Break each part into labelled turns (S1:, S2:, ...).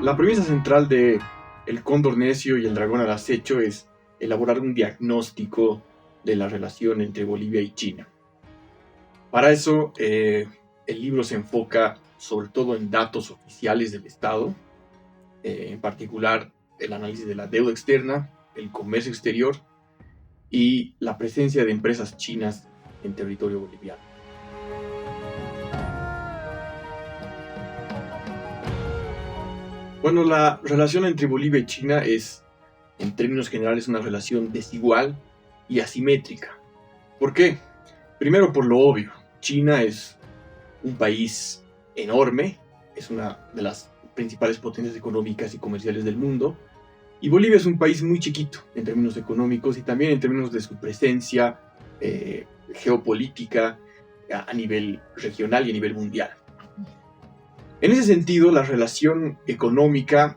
S1: La premisa central de El cóndor necio y el dragón al acecho es elaborar un diagnóstico de la relación entre Bolivia y China. Para eso, el libro se enfoca sobre todo en datos oficiales del Estado, en particular el análisis de la deuda externa, el comercio exterior y la presencia de empresas chinas en territorio boliviano. Bueno, la relación entre Bolivia y China es, en términos generales, una relación desigual y asimétrica. ¿Por qué? Primero, por lo obvio. China es un país enorme, es una de las principales potencias económicas y comerciales del mundo, y Bolivia es un país muy chiquito en términos económicos y también en términos de su presencia geopolítica a nivel regional y a nivel mundial. En ese sentido, la relación económica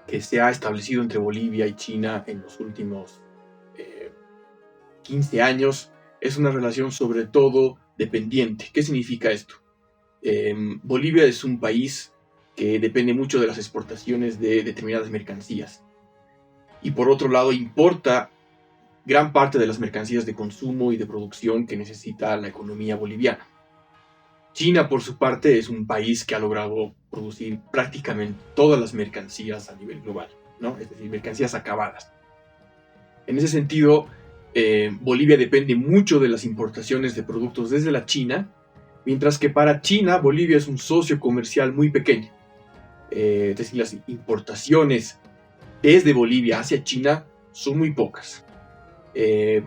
S1: que se ha establecido entre Bolivia y China en los últimos 15 años es una relación sobre todo dependiente. ¿Qué significa esto? Bolivia es un país que depende mucho de las exportaciones de determinadas mercancías y por otro lado importa gran parte de las mercancías de consumo y de producción que necesita la economía boliviana. China, por su parte, es un país que ha logrado producir prácticamente todas las mercancías a nivel global, ¿no? Es decir, mercancías acabadas. En ese sentido, Bolivia depende mucho de las importaciones de productos desde la China, mientras que para China, Bolivia es un socio comercial muy pequeño. Es decir, las importaciones desde Bolivia hacia China son muy pocas.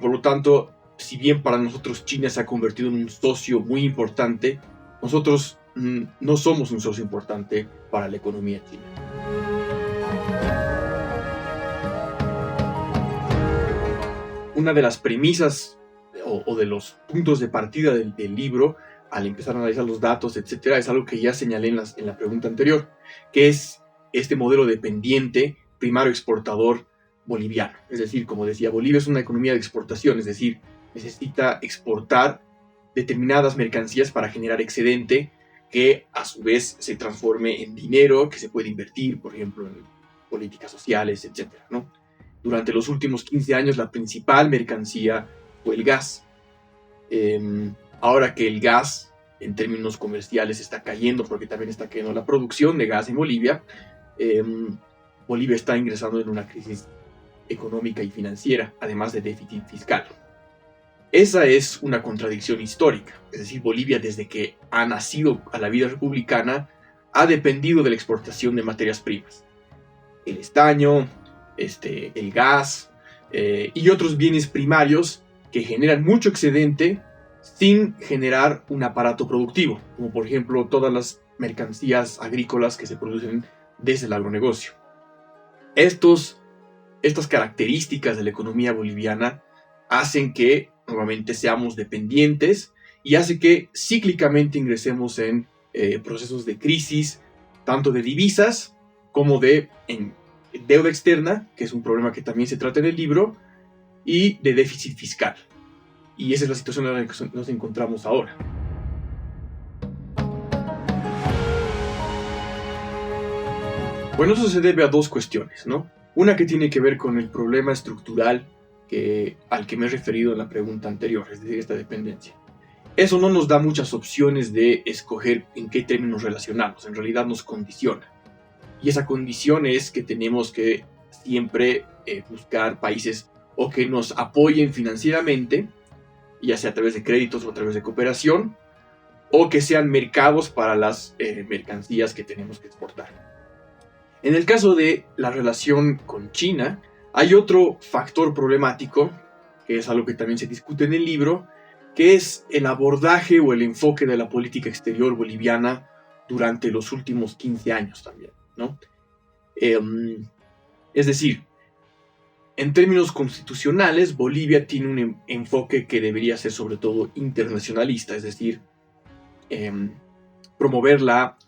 S1: Por lo tanto, si bien para nosotros China se ha convertido en un socio muy importante, nosotros no somos un socio importante para la economía china. Una de las premisas o de los puntos de partida del libro, al empezar a analizar los datos, etcétera, es algo que ya señalé en la pregunta anterior, que es este modelo dependiente, primario exportador boliviano. Es decir, como decía, Bolivia es una economía de exportación, es decir, necesita exportar determinadas mercancías para generar excedente que a su vez se transforme en dinero que se puede invertir, por ejemplo, en políticas sociales, etcétera, ¿no? Durante los últimos 15 años la principal mercancía fue el gas. Ahora que el gas en términos comerciales está cayendo porque también está cayendo la producción de gas en Bolivia, Bolivia está ingresando en una crisis económica y financiera, además de déficit fiscal. Esa es una contradicción histórica, es decir, Bolivia desde que ha nacido a la vida republicana ha dependido de la exportación de materias primas. El estaño, el gas y otros bienes primarios que generan mucho excedente sin generar un aparato productivo, como por ejemplo todas las mercancías agrícolas que se producen desde el agronegocio. Estas características de la economía boliviana hacen que nuevamente seamos dependientes y hace que cíclicamente ingresemos en procesos de crisis, tanto de divisas como de deuda externa, que es un problema que también se trata en el libro, y de déficit fiscal. Y esa es la situación en la que nos encontramos ahora. Bueno, eso se debe a dos cuestiones, ¿no? Una que tiene que ver con el problema estructural al que me he referido en la pregunta anterior, es decir, esta dependencia. Eso no nos da muchas opciones de escoger en qué términos relacionarnos, en realidad nos condiciona. Y esa condición es que tenemos que siempre buscar países o que nos apoyen financieramente, ya sea a través de créditos o a través de cooperación, o que sean mercados para las mercancías que tenemos que exportar. En el caso de la relación con China, hay otro factor problemático, que es algo que también se discute en el libro, que es el abordaje o el enfoque de la política exterior boliviana durante los últimos 15 años también, ¿no? Es decir, en términos constitucionales, Bolivia tiene un enfoque que debería ser sobre todo internacionalista, es decir, promover la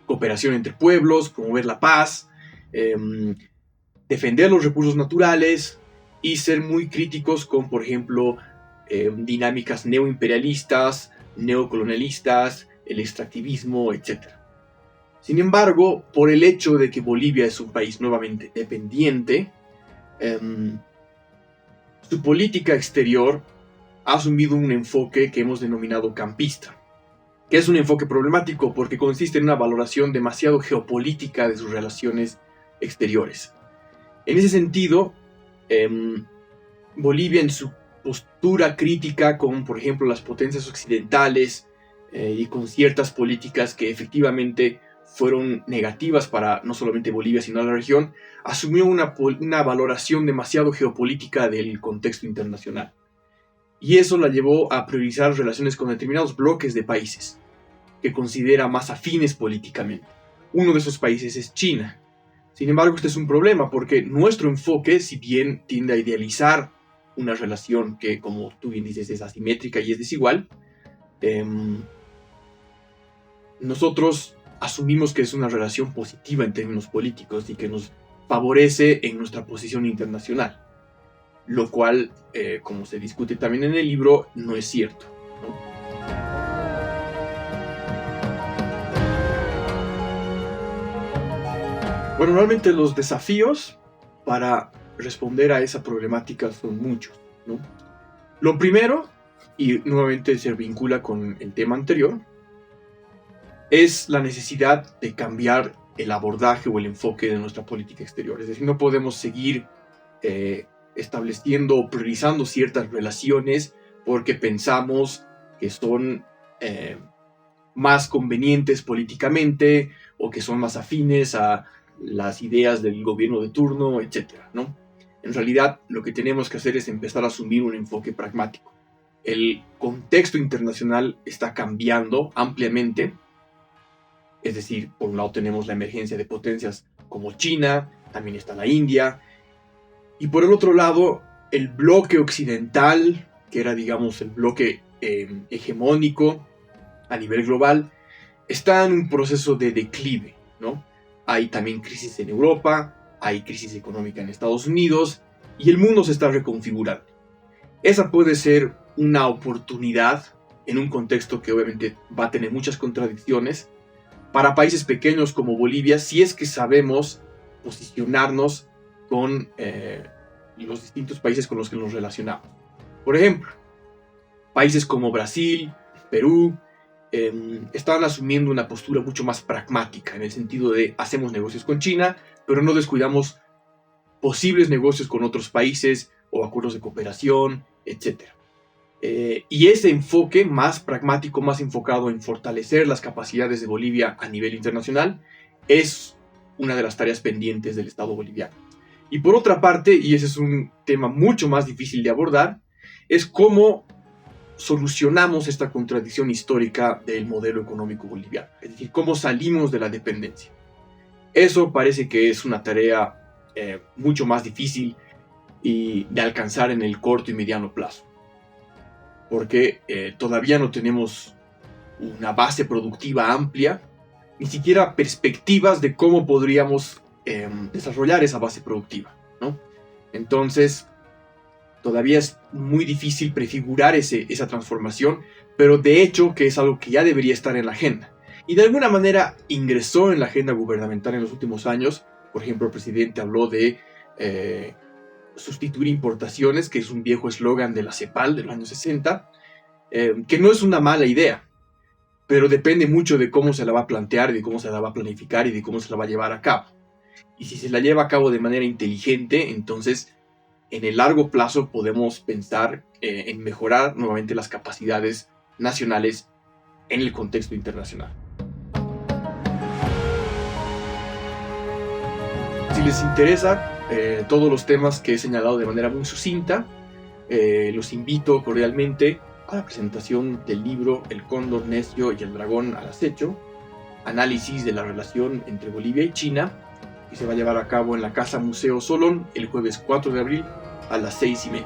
S1: cooperación entre pueblos, promover la paz, defender los recursos naturales y ser muy críticos con, por ejemplo, dinámicas neoimperialistas, neocolonialistas, el extractivismo, etc. Sin embargo, por el hecho de que Bolivia es un país nuevamente dependiente, su política exterior ha asumido un enfoque que hemos denominado campista, que es un enfoque problemático porque consiste en una valoración demasiado geopolítica de sus relaciones exteriores. En ese sentido, Bolivia, en su postura crítica con, por ejemplo, las potencias occidentales y con ciertas políticas que efectivamente fueron negativas para no solamente Bolivia, sino la región, asumió una valoración demasiado geopolítica del contexto internacional. Y eso la llevó a priorizar relaciones con determinados bloques de países que considera más afines políticamente. Uno de esos países es China. Sin embargo, este es un problema porque nuestro enfoque, si bien tiende a idealizar una relación que, como tú bien dices, es asimétrica y es desigual, nosotros asumimos que es una relación positiva en términos políticos y que nos favorece en nuestra posición internacional, lo cual, como se discute también en el libro, no es cierto, ¿no? Bueno, realmente los desafíos para responder a esa problemática son muchos, ¿no? Lo primero, y nuevamente se vincula con el tema anterior, es la necesidad de cambiar el abordaje o el enfoque de nuestra política exterior. Es decir, no podemos seguir estableciendo o priorizando ciertas relaciones porque pensamos que son más convenientes políticamente o que son más afines a las ideas del gobierno de turno, etcétera, ¿no? En realidad, lo que tenemos que hacer es empezar a asumir un enfoque pragmático. El contexto internacional está cambiando ampliamente. Es decir, por un lado tenemos la emergencia de potencias como China, también está la India, y por el otro lado, el bloque occidental, que era, digamos, el bloque hegemónico a nivel global, está en un proceso de declive, ¿no? Hay también crisis en Europa, hay crisis económica en Estados Unidos, y el mundo se está reconfigurando. Esa puede ser una oportunidad en un contexto que obviamente va a tener muchas contradicciones para países pequeños como Bolivia, si es que sabemos posicionarnos con los distintos países con los que nos relacionamos. Por ejemplo, países como Brasil, Perú, estaban asumiendo una postura mucho más pragmática, en el sentido de hacemos negocios con China, pero no descuidamos posibles negocios con otros países o acuerdos de cooperación, etc. Y ese enfoque más pragmático, más enfocado en fortalecer las capacidades de Bolivia a nivel internacional, es una de las tareas pendientes del Estado boliviano. Y por otra parte, y ese es un tema mucho más difícil de abordar, es cómo solucionamos esta contradicción histórica del modelo económico boliviano, es decir, cómo salimos de la dependencia. Eso parece que es una tarea mucho más difícil y de alcanzar en el corto y mediano plazo, porque todavía no tenemos una base productiva amplia, ni siquiera perspectivas de cómo podríamos desarrollar esa base productiva, ¿no? Entonces, todavía es muy difícil prefigurar esa transformación, pero de hecho que es algo que ya debería estar en la agenda. Y de alguna manera ingresó en la agenda gubernamental en los últimos años. Por ejemplo, el presidente habló de sustituir importaciones, que es un viejo eslogan de la CEPAL de los años 60, que no es una mala idea, pero depende mucho de cómo se la va a plantear, de cómo se la va a planificar y de cómo se la va a llevar a cabo. Y si se la lleva a cabo de manera inteligente, entonces en el largo plazo podemos pensar en mejorar nuevamente las capacidades nacionales en el contexto internacional. Si les interesa todos los temas que he señalado de manera muy sucinta, los invito cordialmente a la presentación del libro El cóndor necio y el dragón al acecho, análisis de la relación entre Bolivia y China, que se va a llevar a cabo en la Casa Museo Solón el jueves 4 de abril a las 6:30.